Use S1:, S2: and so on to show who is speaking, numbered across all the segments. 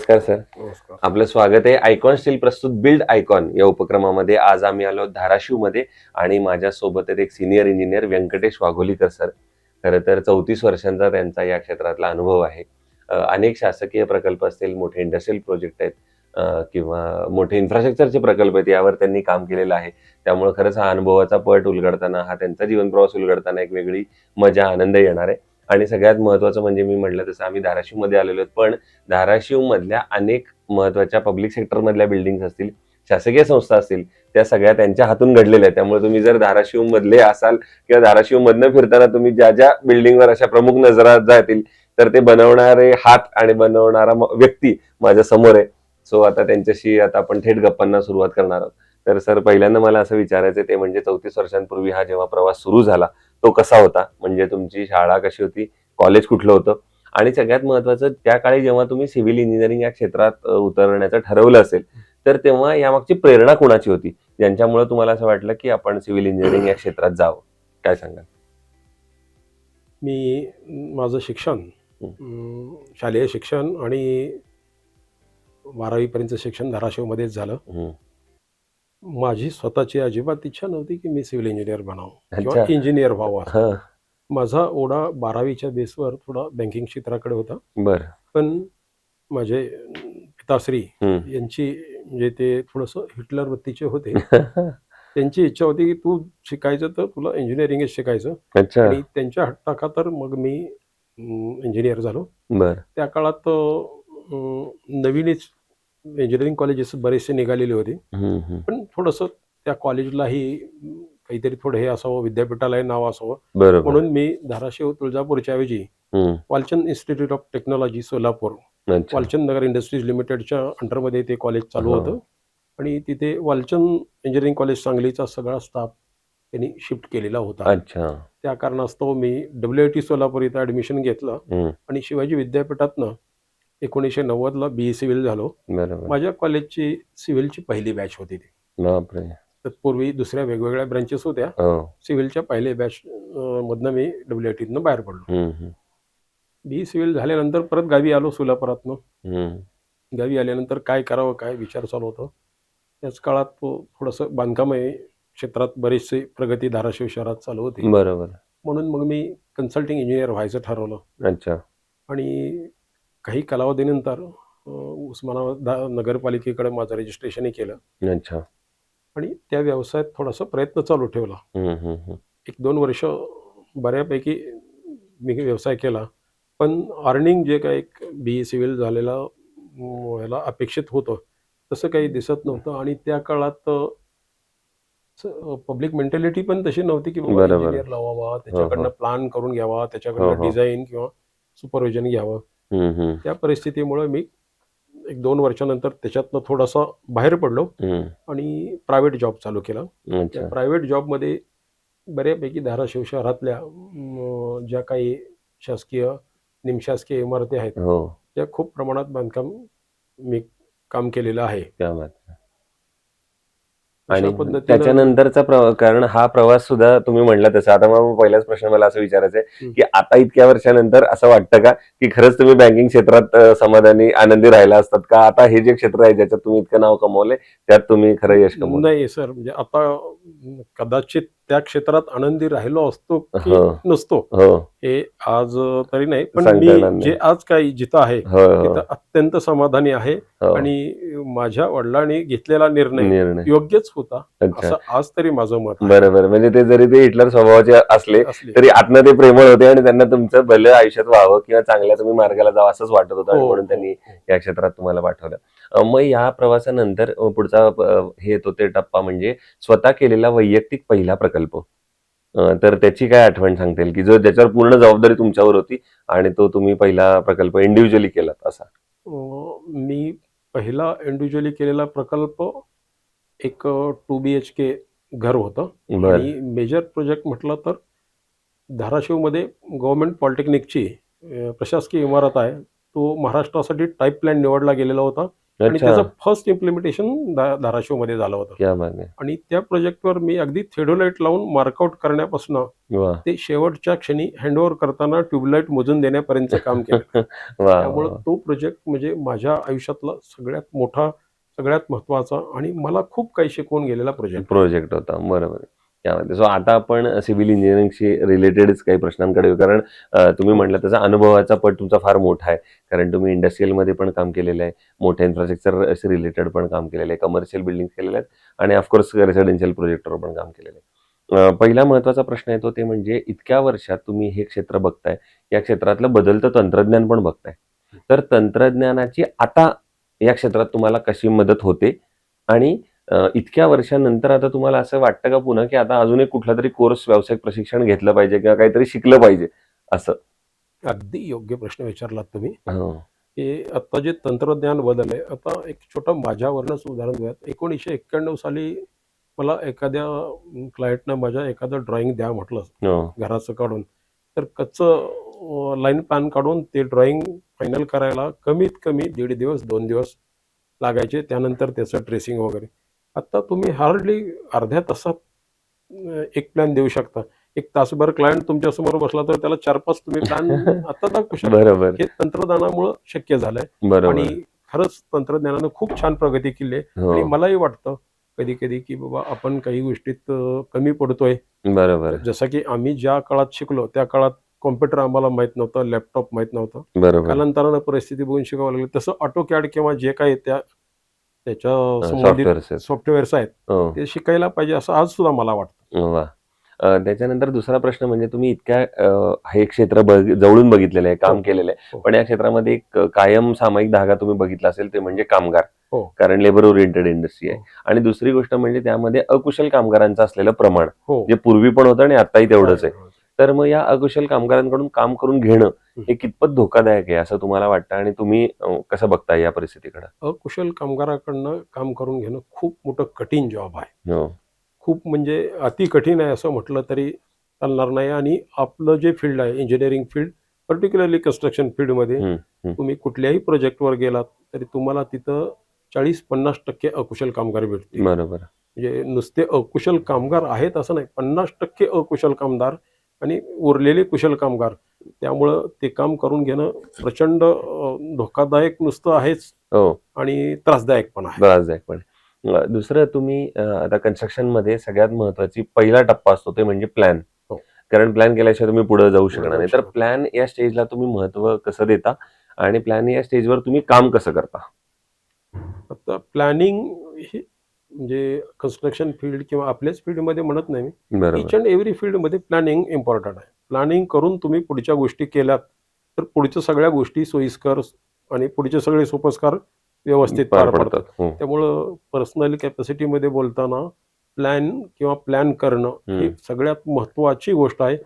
S1: नमस्कार सर.
S2: नमस्कार.
S1: आपलं स्वागत आहे आयकॉन स्टील प्रस्तुत बिल्ड आयकॉन या उपक्रमामध्ये. आज आम्ही आलो धाराशिवमध्ये आणि माझ्या सोबत आहेत एक सिनियर इंजिनियर व्यंकटेश वाघोलीकर सर. खरं तर 34 वर्षांचा त्यांचा या क्षेत्रातला अनुभव आहे. अनेक शासकीय प्रकल्प असतील, मोठे इंडस्ट्रियल प्रोजेक्ट आहेत किंवा मोठे इन्फ्रास्ट्रक्चरचे प्रकल्प आहेत, यावर त्यांनी काम केलेलं आहे. त्यामुळे खरंच हा अनुभवाचा पट उलगडताना, हा त्यांचा जीवन प्रवास उलगडताना एक वेगळी मजा, आनंद येणार आहे. आणि सगळ्यात महत्त्वाचं म्हणजे मी म्हटलं तसं आम्ही धाराशिवमध्ये आलेलो आहोत, पण धाराशिव मधल्या अनेक महत्वाच्या पब्लिक सेक्टर मधल्या बिल्डिंग्स असतील, शासकीय संस्था असतील, त्या सगळ्या त्यांच्या हातून घडलेल्या आहेत. त्यामुळे तुम्ही जर धाराशिव मधले असाल किंवा धाराशिव मधनं फिरताना तुम्ही ज्या ज्या बिल्डिंगवर अशा प्रमुख नजरा जातील, तर ते बनवणारे हात आणि बनवणारा व्यक्ती माझ्या समोर आहे. सो आता त्यांच्याशी आपण थेट गप्पांना सुरुवात करणार आहोत. तर सर, पहिल्यांदा मला असं विचारायचं ते म्हणजे 34 वर्षांपूर्वी हा जेव्हा प्रवास सुरू झाला तो कसा होता? म्हणजे तुमची शाळा कशी होती, कॉलेज कुठलं होतं, आणि सगळ्यात महत्वाचं त्या काळी जेव्हा तुम्ही सिव्हिल इंजिनिअरिंग या क्षेत्रात उतरण्याचं ठरवलं असेल, तर तेव्हा यामागची प्रेरणा कोणाची होती, ज्यांच्यामुळे तुम्हाला असं वाटलं की आपण सिव्हिल इंजिनिअरिंग या क्षेत्रात जावं? काय सांगाल?
S2: माझं शिक्षण शालेय शिक्षण आणि 12वी पर्यंतचं शिक्षण धाराशिवमध्येच झालं. माझी स्वतःची अजिबात इच्छा नव्हती की मी सिव्हिल इंजिनियर बनावं किंवा इंजिनियर व्हावं. माझा ओढा 12वीच्या बेसवर थोडा बँकिंग क्षेत्राकडे होता.
S1: बरं.
S2: पण माझे पिताश्री यांची म्हणजे ते थोडंसं हिटलर वृत्तीचे होते. त्यांची इच्छा होती की तू शिकायचं तर तुला इंजिनिअरिंगच शिकायचं. आणि त्यांच्या हट्टाखातर मग मी इंजिनियर झालो. त्या काळात नवीनच इंजिनिअरिंग कॉलेजेस बरेचसे निघालेले होते. पण थोडंसं त्या कॉलेजलाही काहीतरी थोडं हे असावं, विद्यापीठालाही नाव असावं, म्हणून मी धाराशिव तुळजापूरच्या ऐवजी Walchand institute of technology Solapur, Walchand Nagar industries लिमिटेडच्या अंडरमध्ये ते कॉलेज चालू होतं. आणि तिथे वालचंद इंजिनिअरिंग कॉलेज सांगलीचा सगळा स्टाफ त्यांनी शिफ्ट केलेला होता. त्या कारणास्तव मी WIT सोलापूर इथं ऍडमिशन घेतलं आणि शिवाजी विद्यापीठातनं 1990ला BE सिव्हिल झालो. माझ्या कॉलेजची सिव्हिलची पहिली बॅच होती ती. तत्पूर्वी दुसऱ्या वेगवेगळ्या ब्रँचेस होत्या. सिव्हिलच्या पहिल्या बॅच मधनं मी WITतनं बाहेर पडलो. BE सिव्हिल झाल्यानंतर परत गावी आलो सोलापुरातनं. गावी आल्यानंतर काय करावं काय विचार चालू होतं. त्याच काळात थोडंसं बांधकाम क्षेत्रात बरीचशी प्रगती धाराशिव शहरात चालू होती. म्हणून मग मी कन्सल्टिंग इंजिनियर व्हायचं ठरवलं. आणि काही कालावधीनंतर उस्मानाबाद नगरपालिकेकडे माझं रजिस्ट्रेशनही केलं. आणि त्या व्यवसायात थोडासा प्रयत्न चालू ठेवला. 1-2 वर्ष बऱ्यापैकी मी व्यवसाय केला. पण अर्निंग जे काही BE सिव्हिल झालेला याला अपेक्षित होतं तसं काही दिसत नव्हतं. आणि त्या काळात पब्लिक मेंटॅलिटी पण तशी नव्हती की बाबा इंजिनियर लावावा, त्याच्याकडनं प्लॅन करून घ्यावा, त्याच्याकडनं डिझाईन किंवा सुपरविजन घ्यावं. त्या परिस्थितीमुळे मी 1-2 वर्षानंतर त्याच्यातनं थोडासा बाहेर पडलो आणि प्रायव्हेट जॉब चालू केला. त्या प्रायव्हेट जॉबमध्ये बऱ्यापैकी धाराशिव शहरातल्या ज्या काही शासकीय निमशासकीय इमारती आहेत त्या खूप प्रमाणात बांधकाम मी काम केलेलं आहे.
S1: आणि त्याच्यानंतरचा कारण हा प्रवास सुद्धा तुम्ही म्हणला तसं. आता मग पहिलाच प्रश्न मला असं विचारायचा आहे की आता इतक्या वर्षानंतर असं वाटतं का की खरंच तुम्ही बँकिंग क्षेत्रात समाधानी आनंदी राहिला असतात का? आता हे जे क्षेत्र आहे ज्याच्यात तुम्ही इतकं नाव कमवलंय त्यात तुम्ही खरं यश कमवलं?
S2: नाही सर, म्हणजे आता कदाचित त्या क्षेत्रात आनंदी राहिलो असतो की नसतो हे आज तरी नाही. पण मी जे आज काही जिथं आहे तिथं अत्यंत समाधानी आहे. आणि माझ्या वडिलांनी घेतलेला निर्णय योग्यच होता असं आज तरी माझं मत.
S1: बरोबर. म्हणजे ते जरी ते हिटलर स्वभावाचे असले तरी आतनं ते प्रेमळ होते आणि त्यांना तुमचं भलं आयुष्यात व्हावं किंवा चांगल्या तुम्ही मार्गाला जावं असंच वाटत होतं, म्हणून त्यांनी या क्षेत्रात तुम्हाला पाठवलं. मग या प्रवासानंतर पुढचा हे येतो ते टप्पा म्हणजे स्वतः केलेला वैयक्तिक पहिला प्रकल्प. तर त्याची काय आठवण सांगता येईल की जो ज्याच्यावर पूर्ण जबाबदारी तुमच्यावर होती आणि तो तुम्ही पहिला प्रकल्प इंडिव्हिज्युअली केलात असा?
S2: मी पहिला इंडिव्हिज्युअली केलेला प्रकल्प एक 2 BHK घर होतं. आणि मेजर प्रोजेक्ट म्हटलं तर धाराशिवमध्ये गव्हर्नमेंट पॉलिटेक्निकची प्रशासकीय इमारत आहे. तो महाराष्ट्रासाठी टाईप प्लॅन निवडला गेलेला होता. आणि
S1: अच्छा.
S2: त्याचं फर्स्ट इम्प्लिमेंटेशन धाराशिव मध्ये झालं होतं.
S1: क्या बात आहे.
S2: आणि त्या प्रोजेक्टवर मी अगदी थेडोलाइट लावून मार्कआउट करण्यापासून
S1: वा.
S2: ते शेवटच्या क्षणी हँडओव्हर करताना ट्यूबलाइट मोजून देण्यापर्यंत काम केलं.
S1: वा.
S2: त्यामुळे तो प्रोजेक्ट म्हणजे माझ्या आयुष्यातला सगळ्यात मोठा, सगळ्यात महत्वाचा आणि मला खूप काही शिकवून गेलेला
S1: प्रोजेक्ट होता. बरोबर. त्यामध्ये सो आता आपण सिव्हिल इंजिनिअरिंगशी रिलेटेडच काही प्रश्नांकडे येऊ. कारण तुम्ही म्हटलं तसा अनुभवाचा पट तुमचा फार मोठा आहे. कारण तुम्ही इंडस्ट्रियलमध्ये पण काम केलेलं आहे, मोठ्या इन्फ्रास्ट्रक्चर रिलेटेड पण काम केलेलं आहे, कमर्शियल बिल्डिंग केलेल्या आहेत आणि ऑफकोर्स रेसिडेन्शियल प्रोजेक्टवर पण काम केलेलं आहे. पहिला महत्वाचा प्रश्न येतो ते म्हणजे इतक्या वर्षात तुम्ही हे क्षेत्र बघताय, या क्षेत्रातलं बदलतं तंत्रज्ञान पण बघताय. तर तंत्रज्ञानाची आता या क्षेत्रात तुम्हाला कशी मदत होते आणि इतक्या वर्षांनंतर आता तुम्हाला असं वाटतं का पुन्हा की आता अजून एक कुठला तरी कोर्स व्यावसायिक प्रशिक्षण घेतलं पाहिजे किंवा काहीतरी शिकलं पाहिजे असं?
S2: अगदी योग्य प्रश्न विचारलात तुम्ही.
S1: हो.
S2: की आता जे तंत्रज्ञान बदललंय, आता एक छोटं माझ्यावरनंच उदाहरण घेऊयात. 1991 साली मला एखाद्या क्लायंटनं माझ्या एखादं ड्रॉइंग द्या म्हटलं
S1: हो.
S2: घराचं काढून, तर कच्चं लाईन प्लॅन काढून ते ड्रॉइंग फायनल करायला कमीत कमी 1.5 दिवस 2 दिवस लागायचे. त्यानंतर त्याचं ट्रेसिंग वगैरे. आता तुम्ही हार्डली अर्ध्या तासात एक प्लॅन देऊ शकता. एक तासभर क्लायंट तुमच्या समोर बसला तर त्याला 4-5 तुम्ही प्लॅन आता दाखवू शकता.
S1: बरोबर.
S2: हे तंत्रज्ञानामुळे शक्य झालंय
S1: बरोबर.
S2: आणि खरंच तंत्रज्ञानानं खूप छान प्रगती केली आहे. आणि
S1: हो.
S2: मलाही वाटतं कधी-कधी की बाबा आपण काही गोष्टीत कमी पडतोय.
S1: बरोबर.
S2: जसं की आम्ही ज्या काळात शिकलो त्या काळात कॉम्प्युटर आम्हाला माहित नव्हतं, लॅपटॉप माहित नव्हतं.
S1: बरोबर.
S2: कालांतरानं परिस्थिती बघून शिकावं लागलं. तसं ऑटोकॅड किंवा जे काही त्याच्या संबंधित
S1: सॉफ्टवेअर्स आहेत.
S2: सॉफ्टवेअर्स आहेत
S1: हो.
S2: ते शिकायला पाहिजे असं आज सुद्धा मला वाटतं.
S1: वा. त्याच्यानंतर दुसरा प्रश्न म्हणजे तुम्ही इतक्या हे क्षेत्र जवळून बघितलेलं आहे, काम
S2: हो.
S1: केलेलं आहे.
S2: हो.
S1: पण या क्षेत्रामध्ये एक कायम सामायिक धागा तुम्ही बघितला असेल ते म्हणजे कामगार.
S2: हो.
S1: कारण लेबर ओरिएंटेड इंडस्ट्री आहे.
S2: हो.
S1: आणि दुसरी गोष्ट म्हणजे त्यामध्ये अकुशल कामगारांचं असलेलं प्रमाण,
S2: हो.
S1: जे पूर्वी पण होतं आणि आताही तेवढंच आहे. तर मग या अकुशल कामगारांकडून काम करून घेणं हे कितपत धोकादायक आहे असं तुम्हाला वाटतं आणि तुम्ही कसं बघताय या परिस्थितीकडे?
S2: अकुशल कामगाराकडनं काम करून घेणं खूप मोठं कठीण जॉब आहे.
S1: हो.
S2: खूप म्हणजे अति कठीण आहे असं म्हटलं तरी चालणार नाही. आणि आपलं जे फील्ड आहे इंजिनिअरिंग फील्ड, पर्टिक्युलरली कन्स्ट्रक्शन फील्डमध्ये तुम्ही कुठल्याही प्रोजेक्टवर गेलात तरी तुम्हाला तिथं 40-50% अकुशल कामगार भेटतील.
S1: बरोबर.
S2: म्हणजे नुसते अकुशल कामगार आहेत असं नाही, 50% अकुशल कामगार आणि उरलेले कुशल कामगार. त्यामुळं ते काम करून घेणं प्रचंड धोकादायक नुसतं आहेच
S1: हो.
S2: आणि त्रासदायक पण आहे.
S1: त्रासदायक पण. दुसरं तुम्ही आता कन्स्ट्रक्शन मध्ये सगळ्यात महत्वाची पहिला टप्पा असतो ते म्हणजे प्लॅन.
S2: हो.
S1: कारण प्लॅन केल्याशिवाय तुम्ही पुढे जाऊ शकणार
S2: जाऊ
S1: नाही. तर
S2: शकणार.
S1: प्लॅन या स्टेजला तुम्ही महत्व कसं देता आणि प्लॅन या स्टेजवर तुम्ही काम कसं करता?
S2: आता प्लॅनिंग हे म्हणजे कन्स्ट्रक्शन फील्ड किंवा आपल्याच फील्डमध्ये म्हणत नाही मी,
S1: बरोबर.
S2: इच अँड एव्हरी फील्डमध्ये प्लॅनिंग इम्पॉर्टंट आहे. प्लॅनिंग करून तुम्ही पुढच्या गोष्टी केल्यात तर पुढच्या सगळ्या गोष्टी सोयीस्कर आणि पुढचे सगळे सोपस्कार व्यवस्थित पार पडतात.
S1: हो.
S2: त्यामुळं पर्सनल कॅपॅसिटीमध्ये बोलताना प्लॅन किंवा प्लॅन करणं ही सगळ्यात महत्वाची गोष्ट आहे.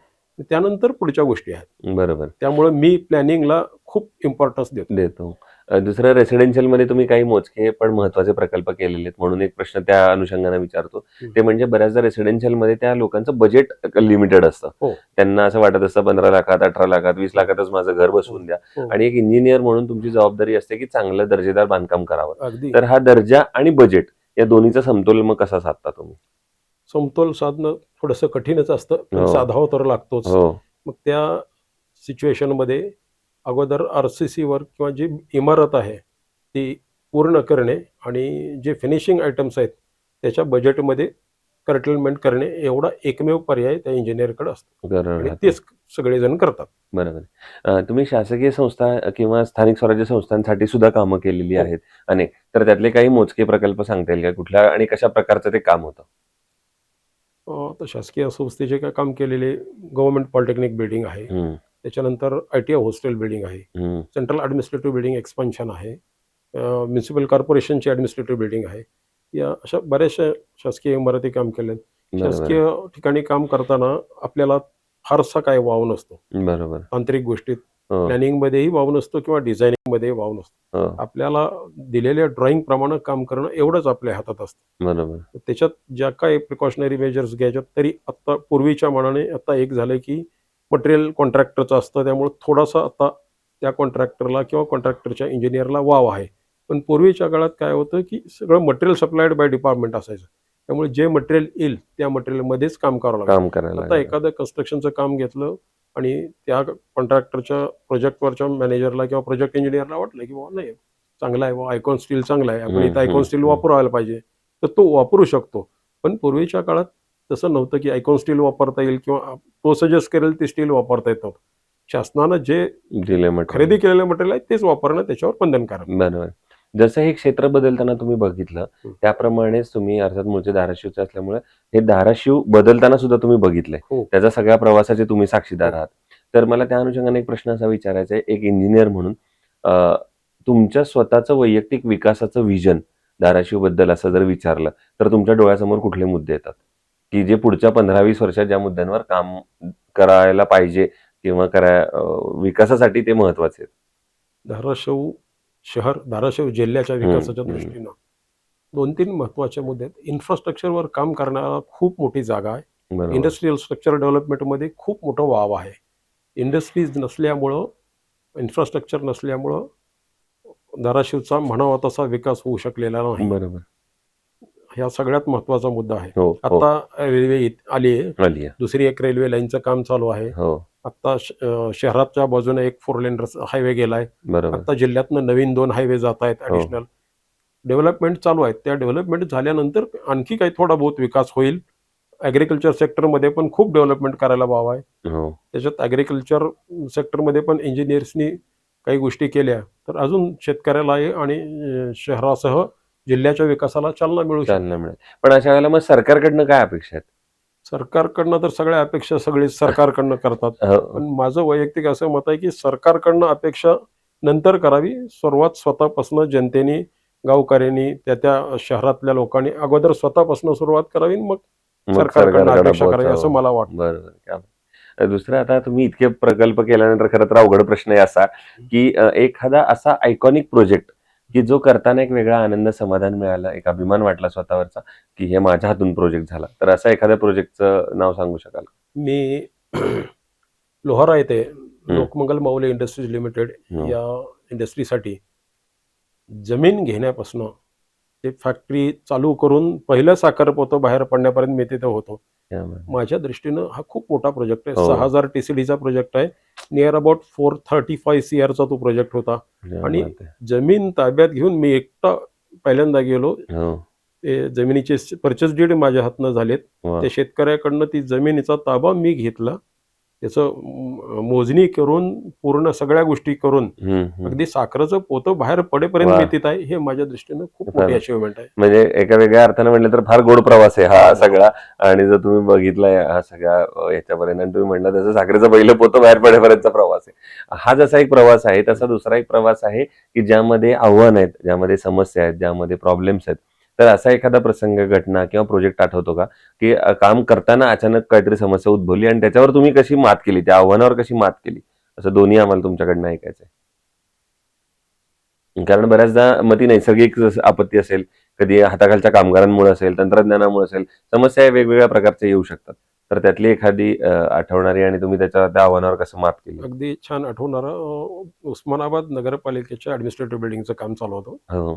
S2: त्यानंतर पुढच्या गोष्टी आहेत.
S1: बरोबर.
S2: त्यामुळे मी प्लॅनिंगला खूप इम्पॉर्टन्स
S1: देतो. दुसरं रेसिडेन्शियल मध्ये तुम्ही काही मोजके पण महत्वाचे प्रकल्प केलेले आहेत म्हणून एक प्रश्न त्या अनुषंगाने विचारतो. ते म्हणजे बऱ्याचदा रेसिडेन्शियल मध्ये त्या लोकांचं बजेट लिमिटेड असतं.
S2: हो.
S1: त्यांना असं वाटत असतं 15 लाखात 18 लाखात 20 लाखातच माझं घर बसवून द्या.
S2: हो.
S1: आणि एक इंजिनियर म्हणून तुमची जबाबदारी असते की चांगलं दर्जेदार बांधकाम करावं.
S2: अगदी
S1: तर हा दर्जा आणि बजेट या दोन्हीचा समतोल मग कसा साधता तुम्ही?
S2: समतोल साधणं थोडंसं कठीणच असतं, पण
S1: हो.
S2: साधावं तर लागतोच.
S1: हो.
S2: मग त्या सिच्युएशनमध्ये अगोदर RCC वर किंवा जी इमारत आहे ती पूर्ण करणे आणि जे फिनिशिंग आयटम्स आहेत त्याच्या बजेटमध्ये कर्टेलमेंट करणे एवढा एकमेव पर्याय त्या इंजिनियरकडे असतो आणि तेच सगळेजण करतात.
S1: बरोबर. तुम्ही शासकीय संस्था किंवा स्थानिक स्वराज्य संस्थांसाठी सुद्धा कामं केलेली
S2: हो.
S1: आहेत अनेक. तर त्यातले काही मोजके प्रकल्प सांगता येईल का? कुठल्या आणि कशा प्रकारचं ते काम होतं?
S2: तर शासकीय संस्थेचे काय काम केलेले गव्हर्नमेंट पॉलिटेक्निक बिल्डिंग आहे, त्याच्यानंतर ITI हॉस्टेल बिल्डिंग आहे, सेंट्रल ॲडमिनिस्ट्रेटिव्ह बिल्डिंग एक्सपान्शन आहे, म्युन्सिपल कॉर्पोरेशनची ॲडमिनिस्ट्रेटिव्ह बिल्डिंग आहे. या अशा बऱ्याचशा शासकीय इमारती काम केल्या. शासकीय ठिकाणी काम करताना आपल्याला फारसा काय वाव नसतो.
S1: बरोबर.
S2: तांत्रिक गोष्टीत प्लॅनिंगमध्येही वाव नसतो किंवा डिझायनिंगमध्ये वाव नसतो. आपल्याला दिलेल्या ड्रॉइंग प्रमाणे काम करणं एवढंच आपल्या हातात असतं.
S1: बरोबर.
S2: त्याच्यात ज्या काही प्रिकॉशनरी मेजर्स घ्यायच्यात तरी आता पूर्वीच्या मानाने आता एक झालं की मटेरियल कॉन्ट्रॅक्टरचं असतं, त्यामुळे थोडासा आता त्या कॉन्ट्रॅक्टरला किंवा कॉन्ट्रॅक्टरच्या इंजिनियरला वाव आहे. पण पूर्वीच्या काळात काय होतं की सगळं मटेरियल सप्लायड बाय डिपार्टमेंट असायचं, त्यामुळे जे मटेरियल येईल त्या मटेरियलमध्येच काम करावं लागतं.
S1: काम करायला
S2: आता एखादं कन्स्ट्रक्शनचं काम घेतलं आणि त्या कॉन्ट्रॅक्टरच्या प्रोजेक्टवरच्या मॅनेजरला किंवा प्रोजेक्ट इंजिनियरला वाटलं की बाबा नाही चांगला आहे, आयकॉन स्टील चांगला आहे, आपण इथं आयकॉन स्टील वापरायला पाहिजे, तर तो वापरू शकतो. पण पूर्वीच्या काळात तसं नव्हतं की आयकॉन स्टील वापरता येईल किंवा तो सजेस्ट करेल ते स्टील वापरता येत नव्हतं. शासनानं जे खरेदी केलेलं मटेरियल आहे तेच वापरणं त्याच्यावर बंधनकारक.
S1: बरोबर. जसं हे क्षेत्र बदलताना तुम्ही बघितलं त्याप्रमाणेच तुम्ही अर्थात मूळचे धाराशिवचे असल्यामुळे हे धाराशिव बदलताना सुद्धा तुम्ही बघितलंय, त्याच्या सगळ्या प्रवासाचे तुम्ही साक्षीदार आहात. तर मला त्या अनुषंगाने एक प्रश्न असा विचारायचा आहे, एक इंजिनियर म्हणून तुमच्या स्वतःचं वैयक्तिक विकासाचं विजन धाराशिव बद्दल असं जर विचारलं तर तुमच्या डोळ्यासमोर कुठले मुद्दे येतात की जे पुढच्या 15-20 वर्षात ज्या मुद्द्यांवर काम करायला पाहिजे किंवा विकासासाठी ते महत्वाचे आहेत?
S2: धाराशिव शहर, धाराशिव जिल्ह्याच्या विकासाच्या दृष्टीनं 2-3 महत्वाचे मुद्दे आहेत. इन्फ्रास्ट्रक्चरवर काम करणारा खूप मोठी जागा आहे. इंडस्ट्रियल स्ट्रक्चर डेव्हलपमेंटमध्ये खूप मोठं वाव आहे. इंडस्ट्रीज नसल्यामुळं, इन्फ्रास्ट्रक्चर नसल्यामुळं धाराशिवचा म्हणावा तसा विकास होऊ शकलेला नाही.
S1: बरोबर.
S2: ह्या सगळ्यात महत्वाचा मुद्दा आहे. आता रेल्वे आली आहे, दुसरी एक रेल्वे लाईनचं काम चालू आहे. आता शहराच्या बाजूने एक 4 लेन हायवे गेलाय. आता जिल्ह्यातनं नवीन 2 हायवे जात आहेत. ऍडिशनल डेव्हलपमेंट चालू आहेत. त्या डेव्हलपमेंट झाल्यानंतर आणखी काही थोडा बहुत विकास होईल. ऍग्रिकल्चर सेक्टरमध्ये पण खूप डेव्हलपमेंट करायला वाव आहे. त्याच्यात ऍग्रिकल्चर सेक्टरमध्ये पण इंजिनियर्सनी काही गोष्टी केल्या तर अजून शेतकऱ्याला आणि शहरासह जिल्ह्याच्या विकासाला चालना मिळू शकते.
S1: पण अशा वेळेला मग सरकारकडनं काय अपेक्षा आहेत?
S2: सरकारकडनं तर सगळ्या अपेक्षा सगळी सरकारकडनं करतात. पण माझं वैयक्तिक असं मत आहे की सरकारकडनं अपेक्षा नंतर करावी. सुरुवात स्वतःपासून जनतेने, गावकऱ्यांनी, त्या शहरातल्या लोकांनी अगोदर स्वतःपासून सुरुवात करावी, मग सरकारकडनं अपेक्षा करावी असं मला वाटतं.
S1: बरोबर. दुसरं, आता तुम्ही इतके प्रकल्प केल्यानंतर खरं तर अवघड प्रश्न आहे असा की एखादा असा आयकॉनिक प्रोजेक्ट की जो करताना एक वेगळा आनंद, समाधान मिळालं, एक अभिमान वाटला स्वतःवरचा की हे माझ्या हातून प्रोजेक्ट झाला, तर असं एखाद्या प्रोजेक्टचं नाव सांगू शकाल?
S2: मी लोहारा येथे लोकमंगल माऊली इंडस्ट्रीज लिमिटेड या इंडस्ट्रीसाठी जमीन घेण्यापासून ते फॅक्टरी चालू करून पहिलं साखर पोतं बाहेर पडण्यापर्यंत मी तिथे होतो. माझ्या दृष्टीनं हा खूप मोठा प्रोजेक्ट आहे. 6000 TCDचा प्रोजेक्ट आहे. नियर अबाउट 435 CRचा तो प्रोजेक्ट होता. आणि जमीन ताब्यात घेऊन मी एकटा पहिल्यांदा गेलो. ते जमिनीचे परचेस डीड माझ्या हातनं झालेत. त्या शेतकऱ्याकडनं ती जमिनीचा ताबा मी घेतला, त्याचं मोजणी करून पूर्ण सगळ्या गोष्टी करून अगदी साखरेचं पोतं बाहेर पडेपर्यंत मी तिथं आहे. हे माझ्या दृष्टीनं खूप मोठी अचिव्हमेंट आहे.
S1: म्हणजे एका वेगळ्या अर्थाने म्हटलं तर फार गोड प्रवास आहे हा सगळा. आणि जर तुम्ही बघितलाय हा सगळा याच्यापर्यंत आणि तुम्ही म्हणला तसं साखरेचं पहिलं पोतं बाहेर पडेपर्यंतचा प्रवास आहे. हा जसा एक प्रवास आहे तसा दुसरा एक प्रवास आहे की ज्यामध्ये आव्हान आहेत, ज्यामध्ये समस्या आहेत, ज्यामध्ये प्रॉब्लेम्स आहेत. तर असा एखादा प्रसंग, घटना किंवा प्रोजेक्ट आठवतो का की काम करताना अचानक काहीतरी समस्या उद्भवली आणि त्याच्यावर तुम्ही कशी मात केली, त्या आव्हानावर कशी मात केली? असं दोन्ही आम्हाला तुमच्याकडनं ऐकायचंय. कारण बऱ्याचदा मग ती नैसर्गिक आपत्ती असेल, कधी हाताखालच्या कामगारांमुळे असेल, तंत्रज्ञानामुळे असेल, समस्या वेगवेगळ्या प्रकारच्या येऊ शकतात. तर त्यातली एखादी आठवणारी आणि तुम्ही त्या आव्हानावर कसं मात केली?
S2: अगदी छान आठवणारं, उस्मानाबाद नगरपालिकेच्या ऍडमिनिस्ट्रेटिव्ह बिल्डिंगचं काम चालू होतं.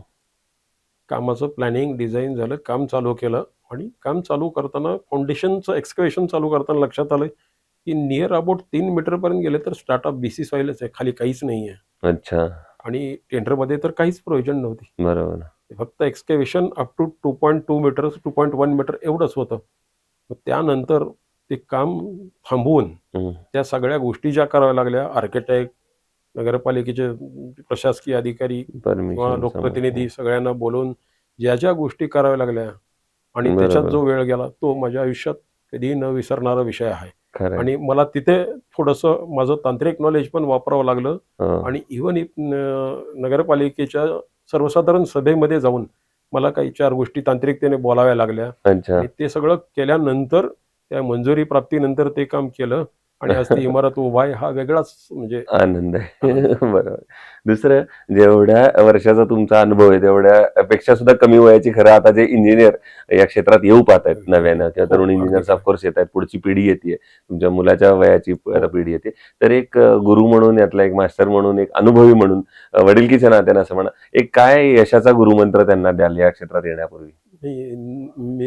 S2: कामाचं प्लॅनिंग, डिझाईन झालं, काम चालू केलं आणि काम चालू करताना फाउंडेशनचं एक्सकॅव्हेशन चालू करताना लक्षात आलं की नियर अबाउट 3 मीटरपर्यंत गेले तर स्टार्टअप BC सॉइलच आहे, खाली काहीच नाही आहे.
S1: अच्छा.
S2: आणि टेंडरमध्ये तर काहीच प्रोव्हिजन नव्हती.
S1: बरोबर.
S2: फक्त एक्सकॅव्हेशन अप टू 2.2 मीटर, 2.1 मीटर एवढंच होतं. त्यानंतर ते काम थांबवून त्या सगळ्या गोष्टी ज्या कराव्या लागल्या, आर्किटेक्ट, नगरपालिकेचे प्रशासकीय अधिकारी किंवा लोकप्रतिनिधी सगळ्यांना बोलवून ज्या ज्या गोष्टी कराव्या लागल्या आणि त्याच्यात जो वेळ गेला तो माझ्या आयुष्यात कधी न विसरणारा विषय आहे. आणि मला तिथे थोडंसं माझं तांत्रिक नॉलेज पण वापरावं लागलं. आणि इव्हन नगरपालिकेच्या सर्वसाधारण सभेमध्ये जाऊन मला काही 4 गोष्टी तांत्रिकतेने बोलाव्या लागल्या. आणि ते सगळं केल्यानंतर त्या मंजुरी प्राप्तीनंतर ते काम केलं आणि आज ती इमारत उभा आहे, हा वेगळाच म्हणजे
S1: आनंद आहे. बरोबर. दुसरं, जेवढ्या वर्षाचा तुमचा अनुभव आहे तेवढ्या पेक्षा सुद्धा कमी वयाची खरं आता जे इंजिनियर या क्षेत्रात येऊ पाहत आहेत नव्यानं, किंवा
S2: हो,
S1: तरुण
S2: अगदी
S1: इंजिनियर्स
S2: खरं.
S1: ऑफकोर्स येत आहेत, पुढची पिढी येते, तुमच्या मुलाच्या वयाची आता
S2: हो.
S1: पिढी येते. तर एक गुरु म्हणून, यातला एक मास्टर म्हणून, एक अनुभवी म्हणून, वडिलकीच्या नात्यानं असं म्हणा, एक काय यशाचा गुरुमंत्र त्यांना द्याल या क्षेत्रात येण्यापूर्वी?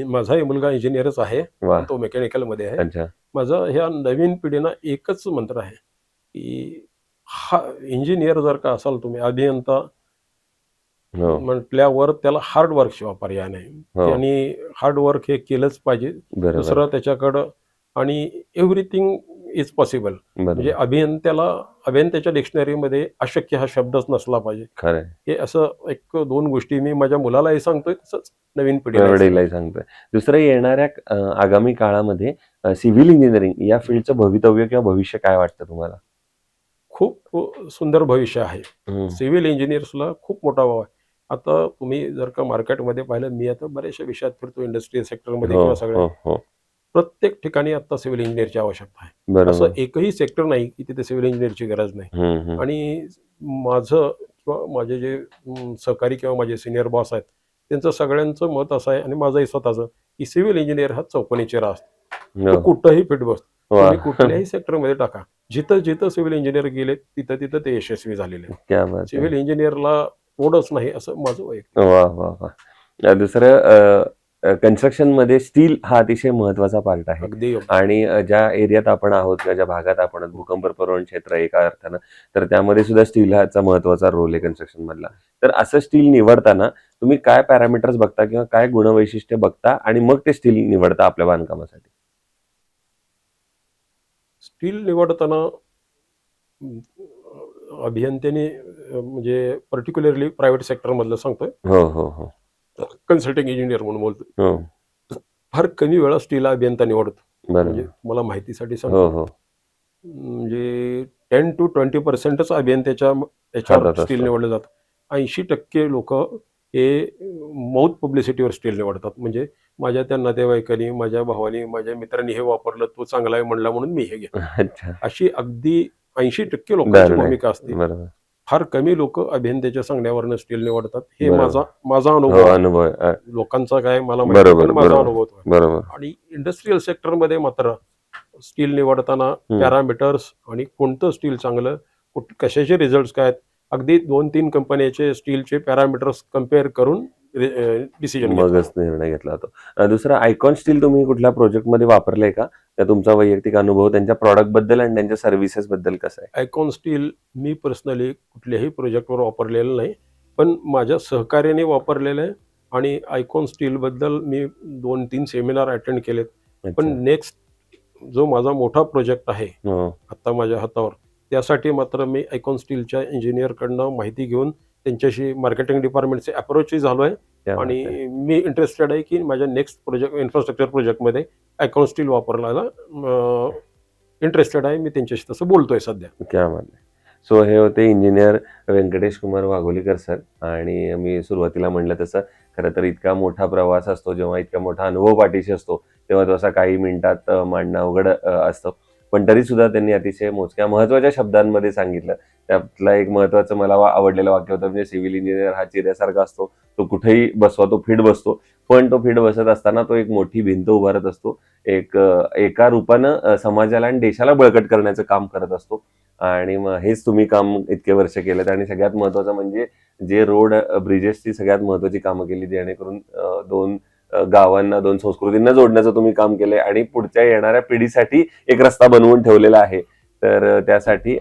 S2: माझाही मुलगा इंजिनियरच आहे,
S1: वा.
S2: तो मेकॅनिकल मध्ये आहे.
S1: अच्छा.
S2: माझा ह्या नवीन पिढीना एकच मंत्र आहे की हा इंजिनियर जर का असाल तुम्ही, अभियंता
S1: हो.
S2: म्हटल्यावर त्याला हार्ड वर्क शिवाय पर्याय नाही.
S1: हो.
S2: त्यांनी हार्ड वर्क हे केलंच पाहिजे.
S1: बरोबर.
S2: दुसरं त्याच्याकडं, आणि एव्हरीथिंग इज पॉसिबल. म्हणजे
S1: बरोबर.
S2: अभियंत्याच्या डिक्शनरीमध्ये अशक्य हा शब्दच नसला पाहिजे.
S1: खरंय.
S2: हे असं एक दोन गोष्टी मी माझ्या मुलालाही सांगतोय, तसंच नवीन पिढीला
S1: वडिलांनाही सांगतोय. दुसरं, येणाऱ्या आगामी काळामध्ये सिव्हिल इंजिनिअरिंग या फील्डचं भवितव्य किंवा भविष्य काय वाटतं तुम्हाला?
S2: खूप सुंदर भविष्य आहे.
S1: हम्म.
S2: सिव्हिल इंजिनियर्सला खूप मोठा वाव आहे. आता तुम्ही जर का मार्केटमध्ये पाहिलं, मी आता बऱ्याचशा विषयात फिरतो, इंडस्ट्रियल सेक्टरमध्ये
S1: हो,
S2: किंवा सगळ्या,
S1: हो, हो.
S2: प्रत्येक ठिकाणी आता सिव्हिल इंजिनियरची आवश्यकता आहे.
S1: बरोबर.
S2: असं एकही सेक्टर नाही की तिथे सिव्हिल इंजिनियरची गरज नाही.
S1: हम्म, हम्म.
S2: आणि माझं किंवा माझे जे सहकारी किंवा माझे सिनियर बॉस आहेत, त्यांचं सगळ्यांचं मत असं आहे, आणि माझंही स्वतःचं, की सिव्हिल इंजिनियर हा चौकोनी चेहरा असतो. तो
S1: हो.
S2: कुठंही फिट बसतो.
S1: वा.
S2: तुम्ही कुठल्याही सेक्टरमध्ये टाका, जिथं जिथं सिव्हिल इंजिनियर गेले तिथं तिथं ते यशस्वी झालेले आहेत.
S1: क्या बात आहे.
S2: सिव्हिल इंजिनियरला तोडच नाही, असं माझं वैयक्तिक.
S1: वा वा वा. दुसरं, कन्स्ट्रक्शन मध्ये स्टील हा अतिशय महत्वाचा पार्ट आहे.
S2: अगदी योग्य.
S1: आणि ज्या एरियात आपण आहोत किंवा ज्या भागात आपण आहोत, भूकंप प्रवण क्षेत्र एका अर्थानं, तर त्यामध्ये सुद्धा स्टील हाचा महत्वाचा रोल आहे कन्स्ट्रक्शन मधला. तर असं स्टील निवडताना तुम्ही काय पॅरामीटर्स बघता किंवा काय गुणवैशिष्ट्य बघता आणि मग ते स्टील निवडता आपल्या बांधकामासाठी?
S2: स्टील निवडताना अभियंत्याने म्हणजे पर्टिक्युलरली प्रायव्हेट सेक्टर मधलं सांगतोय,
S1: हो हो हो
S2: कन्सल्टिंग इंजिनियर म्हणून बोलतोय,
S1: हो.
S2: फार कमी वेळा स्टील अभियंता निवडतो.
S1: बरोबर.
S2: म्हणजे मला माहितीसाठी
S1: हो
S2: सांगतो,
S1: हो.
S2: म्हणजे 10 to 20% अभियंत्याच्या
S1: हातात
S2: याच्यावर
S1: असतं.
S2: स्टील निवडलं जातं. 80% लोक हे माउथ पब्लिसिटीवर स्टील निवडतात. म्हणजे माझ्या त्या नातेवाईकांनी, माझ्या भावानी, माझ्या मित्रांनी हे वापरलं, तो चांगला आहे म्हणला म्हणून मी हे घेतलं.
S1: अच्छा.
S2: अशी अगदी 80% लोकांची
S1: दारुण आहे.
S2: भूमिका असते.
S1: बरोबर.
S2: फार कमी लोक अभियंत्याच्या सांगण्यावरनं स्टील निवडतात. हे
S1: बरोबर.
S2: माझा
S1: हो,
S2: अनुभव आहे.
S1: अनुभव आहे.
S2: लोकांचा काय मला माहिती नाही,
S1: बरोबर
S2: पण माझा
S1: बरोबर
S2: अनुभव तो आहे.
S1: बरोबर.
S2: आणि इंडस्ट्रियल सेक्टरमध्ये मात्र स्टील निवडताना पॅरामीटर्स आणि कोणतं स्टील चांगलं, कशाचे रिझल्ट काय आहेत, अगदी 2-3 कंपन्याचे स्टीलचे पॅरामीटर्स कम्पेअर करून डिसिजन
S1: मगच निर्णय घेतला जातो. दुसरा, आयकॉन स्टील तुम्ही कुठल्या प्रोजेक्टमध्ये वापरलंय का? त्या तुमचा वैयक्तिक अनुभव त्यांच्या प्रॉडक्ट बद्दल आणि त्यांच्या सर्व्हिसेस बद्दल कसा आहे?
S2: आयकॉन स्टील मी पर्सनली कुठल्याही प्रोजेक्टवर वापरलेलं नाही, पण माझ्या सहकार्याने वापरलेलं आहे. आणि आयकॉन स्टील बद्दल मी 2-3 सेमिनार अटेंड केलेत. पण
S1: अच्छा.
S2: नेक्स्ट जो माझा मोठा प्रोजेक्ट आहे
S1: हो.
S2: आता माझ्या हातावर, त्यासाठी मात्र मी आयकॉन स्टीलच्या इंजिनियरकडनं माहिती घेऊन त्यांच्याशी मार्केटिंग डिपार्टमेंटचे अप्रोचही झालो आहे.
S1: क्या बात आहे.
S2: आणि मी इंटरेस्टेड आहे की माझ्या नेक्स्ट प्रोजेक्ट, इन्फ्रास्ट्रक्चर प्रोजेक्टमध्ये आयकॉन स्टील वापरायला इंटरेस्टेड आहे. मी त्यांच्याशी तसं बोलतोय सध्या.
S1: क्या बात आहे. सो हे होते इंजिनियर व्यंकटेश कुमार वाघोलीकर सर. आणि मी सुरुवातीला म्हणलं तसं, खरं तर इतका मोठा प्रवास असतो, जेव्हा इतका मोठा अनुभव पाठीशी असतो, तेव्हा तो असा काही मिनिटात मांडणं अवघड असतं. पण तरी सुद्धा त्यांनी अतिशय मोजक्या महत्वाच्या शब्दांमध्ये सांगितलं. त्यातला एक महत्वाचं मला आवडलेलं वाक्य होतं, म्हणजे सिव्हिल इंजिनियर हा चिऱ्यासारखा असतो, तो कुठेही बसवा तो फिट बसतो, पण तो फिट बसत असताना तो एक मोठी भिंत उभारत असतो, एका रूपानं समाजाला आणि देशाला बळकट करण्याचं काम करत असतो. आणि मग हेच तुम्ही काम इतके वर्ष केलं. आणि सगळ्यात महत्वाचं म्हणजे जे रोड ब्रिजेसची सगळ्यात महत्वाची कामं केली, जेणेकरून 2 गावांना, 2 संस्कृतींना जोडण्याचं तुम्ही काम केलंय आणि पुढच्या येणाऱ्या पिढीसाठी एक रस्ता बनवून ठेवलेला आहे. तर त्यासाठी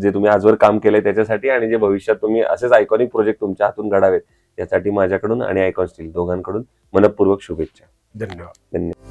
S1: जे तुम्ही आजवर काम केलंय त्याच्यासाठी, आणि जे भविष्यात तुम्ही असेच आयकॉनिक प्रोजेक्ट तुमच्या हातून घडावेत, यासाठी माझ्याकडून आणि आयकॉन स्टील दोघांकडून मनपूर्वक शुभेच्छा.
S2: धन्यवाद.
S1: धन्यवाद.